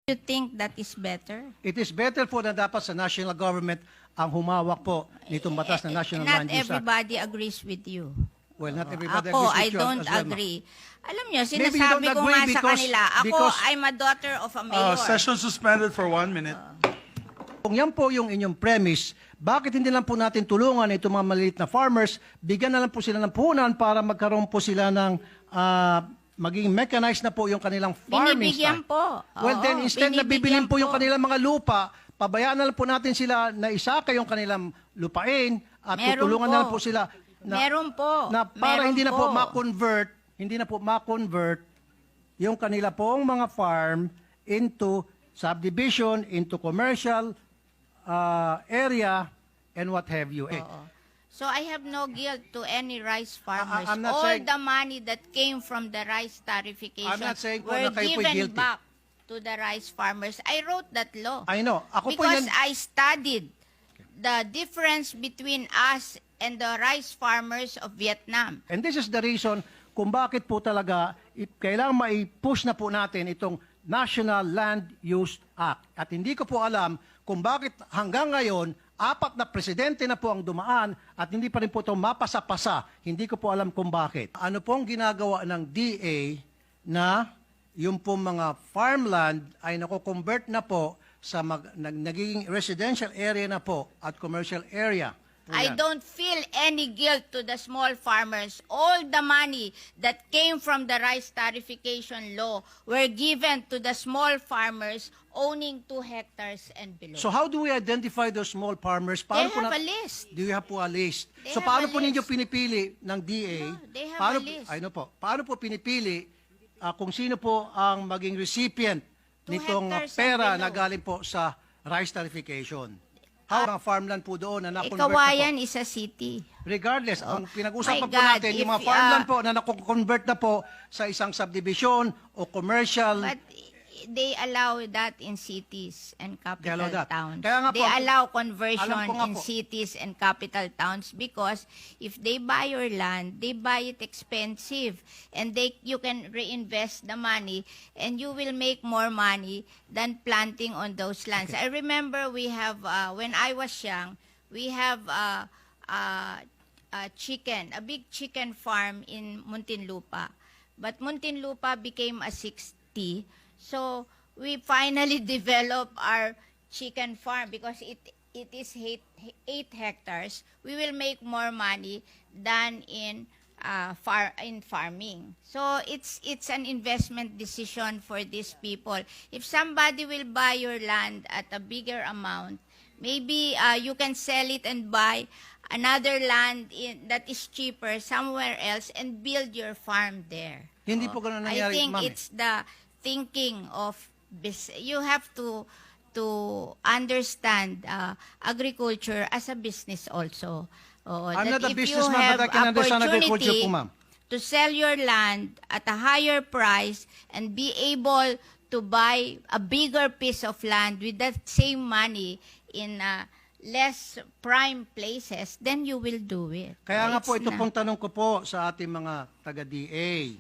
You think that is better? It is better po na dapat sa national government ang humawak po nitong batas na National Not Land Use Act. everybody agrees with you. Well, not everybody Ako, agrees with I you don't as well, ma'am. agree. Alam nyo, Maybe you sinasabi don't ko agree nga sa because- kanila, ako, because- I'm a daughter of a mayor. Session suspended for 1 minute. Kung yan po yung inyong premise, bakit hindi lang po natin tulungan itong mga maliit na farmers, bigyan na lang po sila ng puhunan para magkaroon po sila ng maging mechanized na po yung kanilang farming Binibigyan style. po. Well, Oo, then instead na binibigyan bibilin po yung po. kanilang mga lupa, pabayaan na lang po natin sila na isaka yung kanilang lupain at Meron tutulungan po. na lang po sila Meron po. na para Meron hindi na po po. ma-convert yung kanila pong mga farm into subdivision, into commercial area, and what have you. So I have no guilt to any rice farmers. I'm not All saying- the money that came from the rice tarification I'm not saying po were na kayo po'y given guilty. back to the rice farmers. I wrote that law. I know. Ako po Because yan, I studied the difference between us and the rice farmers of Vietnam. and this is the reason kung bakit po talaga kailangan mai-push na po natin itong National Land Use Act. At hindi ko po alam kung bakit hanggang ngayon 4 na presidente na po ang dumaan at hindi pa rin po ito mapasa-pasa. Hindi ko po alam kung bakit. Ano pong ginagawa ng DA na yung po mga farmland ay nako-convert na po sa nagiging residential area na po at commercial area. Po I yan. don't feel any guilt to the small farmers. All the money that came from the rice tarification law were given to the small farmers owning 2 hectares and below. So how do we identify those small farmers? They po have a list. Do you have po a list? They So have paano a po ninyo list. pinipili ng DA? No, they have paano, a list. I know po. Paano po pinipili kung sino po ang maging recipient 2 nitong hectares and pera below. na galing po sa rice tarification? How ang farmland po doon na na-convert na Kawayan po? is a city. Regardless, ang pinag-usapan My po God, natin, yung mga if, farmland po na na-convert na po sa isang subdivision o commercial. But they allow that in cities and capital allow that. towns. Kaya nga po, They allow conversion alam ko nga in po. cities and capital towns because if they buy your land, they buy it expensive and you can reinvest the money and you will make more money than planting on those lands. I remember we have, when I was young, we have a big chicken farm in Muntinlupa. But Muntinlupa became a 60. So we finally developed our chicken farm because it is 8 hectares. We will make more money than in farming. So it's an investment decision for these people. If somebody will buy your land at a bigger amount, maybe you can sell it and buy another land that is cheaper somewhere else and build your farm there. Hindi po ganun nangyari, I think ma'am. it's the thinking of you have to understand agriculture as a business also. I'm That not a if businessman, you have but I can understand agriculture opportunity po, ma'am. to sell your land at a higher price and be able to buy a bigger piece of land with that same money in less prime places, then you will do it. Kaya nga po, It's ito na- pong tanong ko po sa ating mga taga-DA.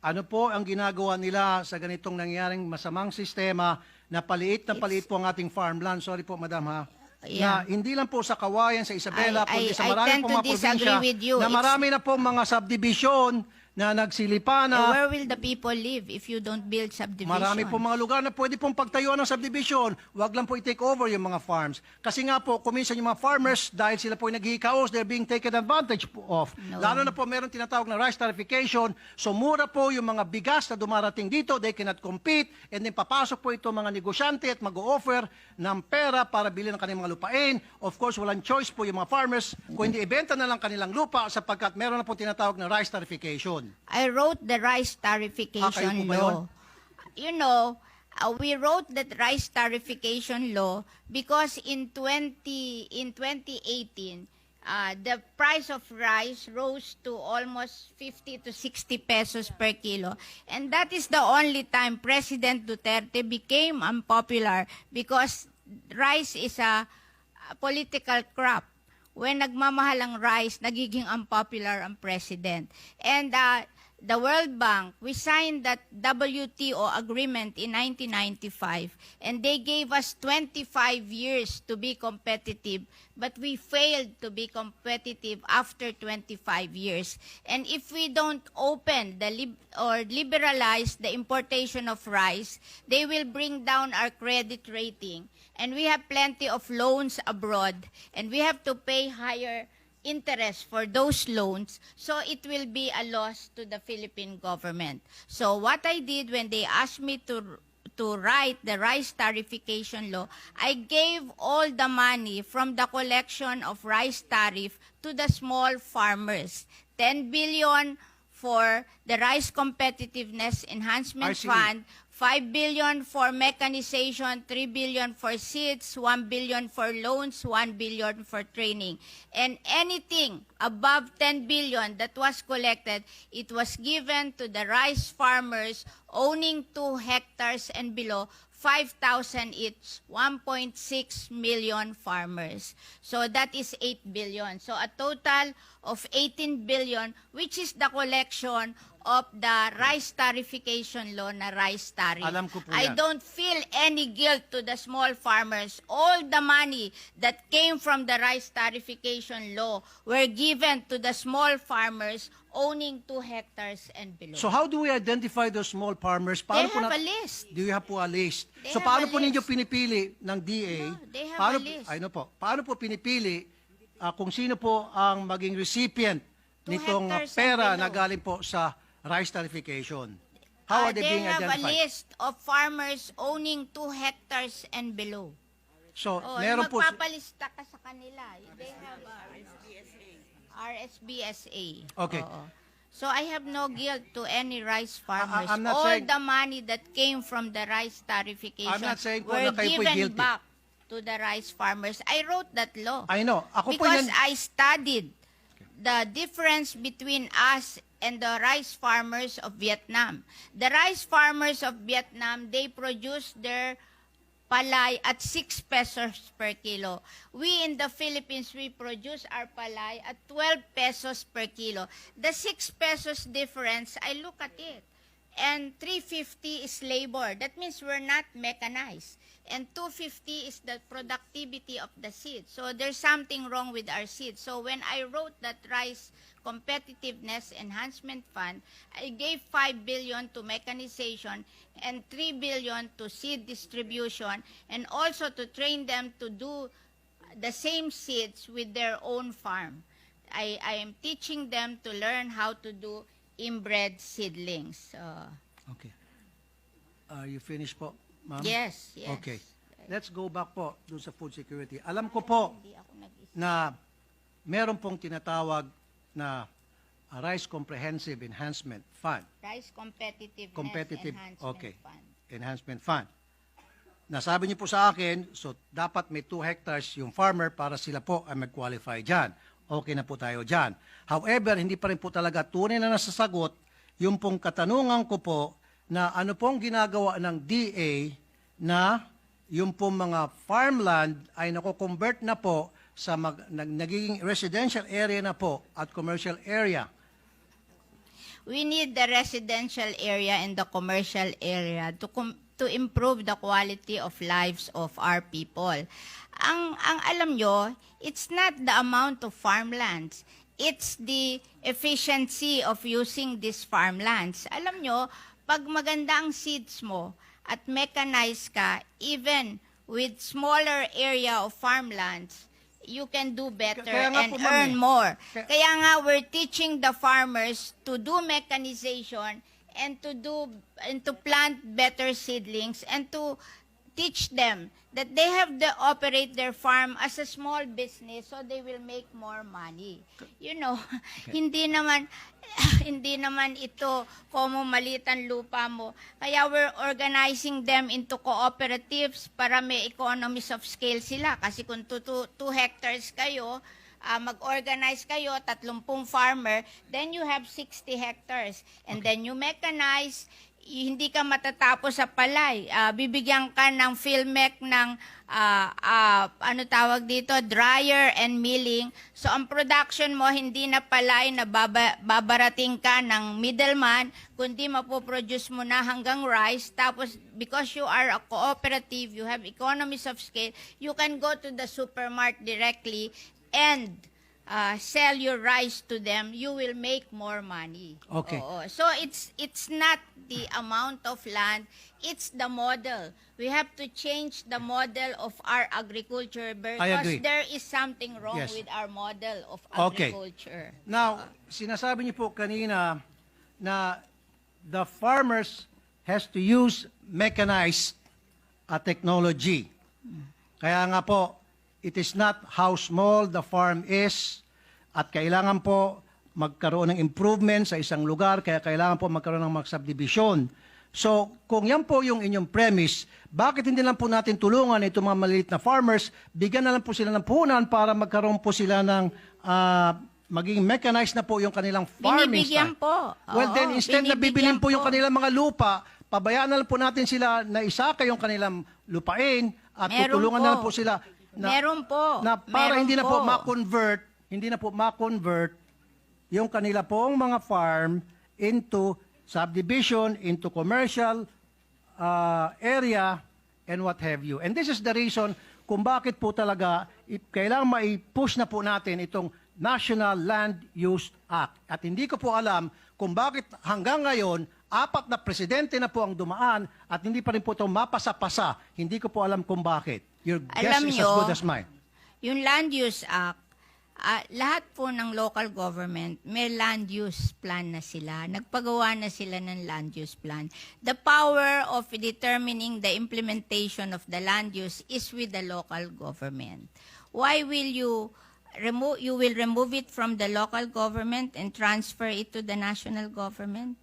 Ano po ang ginagawa nila sa ganitong nangyaring masamang sistema na paliit po ang ating farmland? Sorry po, madam ha. Yeah. Na hindi lang po sa Kawayan, sa Isabela, kundi sa I marami tend pong to mga probinsya disagree with you. na marami na po mga subdivision na nagsilipa na. Where will the people live if you don't build subdivision? Marami po mga lugar na pwede pong pagtayuan ng subdivision. Huwag lang po i-take over yung mga farms. Kasi nga po, kuminsan yung mga farmers, dahil sila po naghihikaos, they're being taken advantage of. No. Lalo na po meron tinatawag na rice tarification. So mura po yung mga bigas na dumarating dito, they cannot compete. And then papasok po ito mga negosyante at mag-o-offer ng pera para bilhin ang kanilang mga lupain. Of course, walang choice po yung mga farmers kung hindi ibenta na lang kanilang lupa sapagkat meron na po tinatawag na rice tarification. I wrote the rice tarification kayo po ba yun? law. You know, we wrote that rice tarification law because in 2018, the price of rice rose to almost 50 to 60 pesos per kilo. And that is the only time President Duterte became unpopular because rice is a political crop. When nagmamahal ang rice, nagiging unpopular ang president. And the World Bank, we signed that WTO agreement in 1995, and they gave us 25 years to be competitive, but we failed to be competitive after 25 years. And if we don't open or liberalize the importation of rice, they will bring down our credit rating. And we have plenty of loans abroad, and we have to pay higher interest for those loans, so it will be a loss to the Philippine government. So what I did when they asked me to write the rice tariffication law, I gave all the money from the collection of rice tariff to the small farmers. 10 billion for the Rice Competitiveness Enhancement RCE. Fund, 5 billion for mechanization, 3 billion for seeds, 1 billion for loans, 1 billion for training. And anything above 10 billion that was collected, it was given to the rice farmers owning 2 hectares and below, 5,000 each, 1.6 million farmers. So that is 8 billion. So a total of 18 billion, which is the collection of the rice tariffication law na rice tariff. Alam ko po I yan. don't feel any guilt to the small farmers. All the money that came from the rice tariffication law were given to the small farmers owning 2 hectares and below. So how do we identify those small farmers? They po have a list. Do you have po a list? They So have paano a po ninyo list. pinipili ng DA? No, they have paano, a list. Ay, no po. Paano po pinipili kung sino po ang maging recipient 2 nitong hectares and pera below. na galing po sa rice tariffication? How are they being They have a identified? list of farmers owning 2 hectares and below. So, Oh, meron po... magpapalista ka sa kanila. They have RSBSA. Okay. Oo. So I have no guilt to any rice farmers. I'm not All saying- the money that came from the rice tariffication I'm not saying po were na kayo po'y given guilty. back to the rice farmers. I wrote that law. I know. Ako po Because yan... I studied the difference between us and the rice farmers of Vietnam. The rice farmers of Vietnam, they produce their palay at 6 pesos per kilo. We in the Philippines, we produce our palay at 12 pesos per kilo. The 6 pesos difference, I look at it. And 350 is labor. That means we're not mechanized. And 250 is the productivity of the seed. So there's something wrong with our seed. So when I wrote that Rice Competitiveness Enhancement Fund, I gave 5 billion to mechanization and 3 billion to seed distribution, and also to train them to do the same seeds with their own farm. I am teaching them to learn how to do inbred seedlings. Okay. Are you finished po, ma'am? Yes, yes. Okay. Let's go back po dun sa food security. Alam ko po Hindi ako nag-isip. na meron pong tinatawag na Rice Comprehensive Enhancement Fund. Rice Competitiveness Competitive, Enhancement okay. Fund. Enhancement Fund. Nasabi niyo po sa akin, so dapat may 2 hectares yung farmer para sila po ay mag-qualify dyan. Okay na po tayo dyan. However, hindi pa rin po talaga tunay na nasasagot yung pong katanungan ko po na ano pong ginagawa ng DA na yung pong mga farmland ay nako-convert na po sa nagiging residential area na po at commercial area. We need the residential area and the commercial area to improve the quality of lives of our people. Ang alam nyo, it's not the amount of farmlands. It's the efficiency of using these farmlands. Alam nyo, pag maganda ang seeds mo at mechanized ka, even with smaller area of farmlands, you can do better Kaya nga and po, ma'am, earn more. Kaya- Kaya nga we're teaching the farmers to do mechanization and to plant better seedlings and to teach them that they have to operate their farm as a small business so they will make more money. You know, hindi naman ito como maliit ang lupa mo. Kaya we're organizing them into cooperatives para may economies of scale sila. Kasi kung 2 hectares kayo, mag-organize kayo, 30 farmer, then you have 60 hectares. And then you mechanize. hindi ka matatapos sa palay. Bibigyan ka ng PhilMec ng ano tawag dito, dryer and milling. So ang production mo hindi na palay na babarating ka ng middleman, kundi mapoproduce mo na hanggang rice. Tapos because you are a cooperative, you have economies of scale, you can go to the supermarket directly and sell your rice to them, you will make more money. Okay. Oo. So it's not the amount of land, it's the model. We have to change the model of our agriculture agree. because there is something wrong Yes. with our model of Okay. agriculture. Now, sinasabi niyo po kanina na the farmers has to use mechanized technology. Kaya nga po, it is not how small the farm is at kailangan po magkaroon ng improvement sa isang lugar, kaya kailangan po magkaroon ng mga subdivision. So, kung yan po yung inyong premise, bakit hindi lang po natin tulungan itong mga maliit na farmers, bigyan na lang po sila ng puhunan para magkaroon po sila ng maging mechanized na po yung kanilang farming Binibigyan style. po. Well, Oo, then instead na bibilin binibigyan po yung po. kanilang mga lupa, pabayaan na lang po natin sila na isaka yung kanilang lupain at Meron tutulungan po. na lang po sila Meron po. na para Meron hindi na po po. ma-convert yung kanila pong mga farm into subdivision, into commercial area, and what have you. And this is the reason kung bakit po talaga kailangan mai-push na po natin itong National Land Use Act. At hindi ko po alam kung bakit hanggang ngayon, 4 na presidente na po ang dumaan at hindi pa rin po ito mapasa-pasa. Hindi ko po alam kung bakit. Your guess Alam is nyo, as good as mine. Yung Land Use Act, lahat po ng local government, may land use plan na sila. Nagpagawa na sila ng land use plan. The power of determining the implementation of the land use is with the local government. Why will you remove it from the local government and transfer it to the national government?